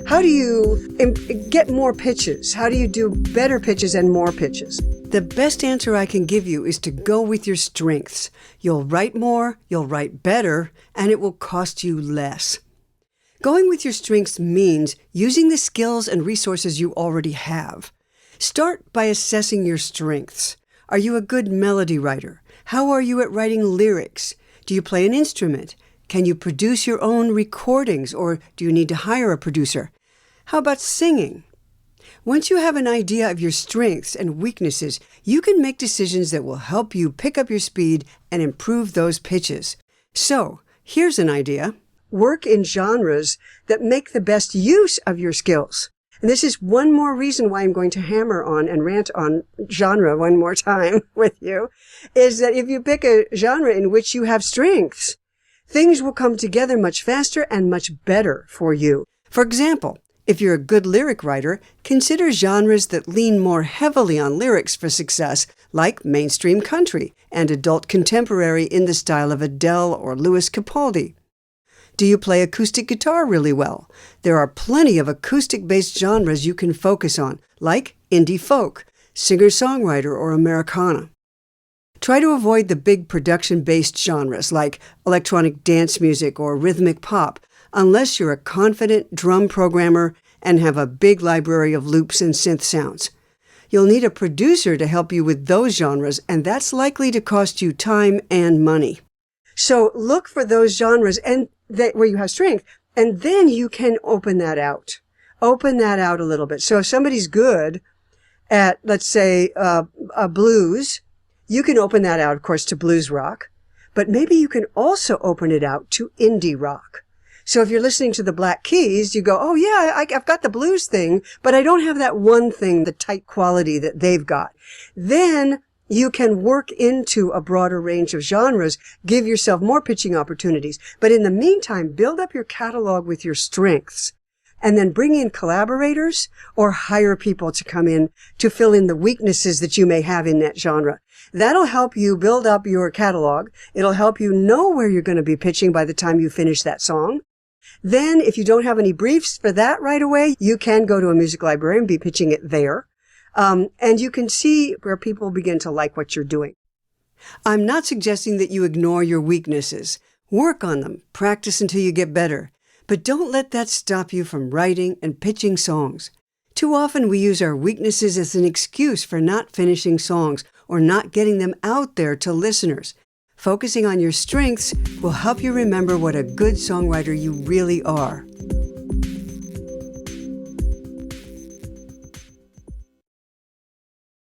How do you get more pitches? How do you do better pitches and more pitches? The best answer I can give you is to go with your strengths. You'll write more, you'll write better, and it will cost you less. Going with your strengths means using the skills and resources you already have. Start by assessing your strengths. Are you a good melody writer? How are you at writing lyrics? Do you play an instrument? Can you produce your own recordings, or do you need to hire a producer? How about singing? Once you have an idea of your strengths and weaknesses, you can make decisions that will help you pick up your speed and improve those pitches. So, here's an idea. Work in genres that make the best use of your skills. And this is one more reason why I'm going to hammer on and rant on genre one more time with you, is that if you pick a genre in which you have strengths, things will come together much faster and much better for you. For example, if you're a good lyric writer, consider genres that lean more heavily on lyrics for success, like mainstream country and adult contemporary in the style of Adele or Louis Capaldi. Do you play acoustic guitar really well? There are plenty of acoustic-based genres you can focus on, like indie folk, singer-songwriter, or Americana. Try to avoid the big production-based genres like electronic dance music or rhythmic pop, unless you're a confident drum programmer and have a big library of loops and synth sounds. You'll need a producer to help you with those genres, and that's likely to cost you time and money. So look for those genres where you have strength, and then you can open that out. Open that out a little bit. So if somebody's good at, let's say, a blues, you can open that out, of course, to blues rock, but maybe you can also open it out to indie rock. So if you're listening to the Black Keys, you go, oh yeah, I've got the blues thing, but I don't have that one thing, the tight quality that they've got. Then you can work into a broader range of genres, give yourself more pitching opportunities. But in the meantime, build up your catalog with your strengths, and then bring in collaborators or hire people to come in to fill in the weaknesses that you may have in that genre. That'll help you build up your catalog. It'll help you know where you're going to be pitching by the time you finish that song. Then, if you don't have any briefs for that right away, you can go to a music library and be pitching it there. And you can see where people begin to like what you're doing. I'm not suggesting that you ignore your weaknesses. Work on them. Practice until you get better. But don't let that stop you from writing and pitching songs. Too often we use our weaknesses as an excuse for not finishing songs or not getting them out there to listeners. Focusing on your strengths will help you remember what a good songwriter you really are.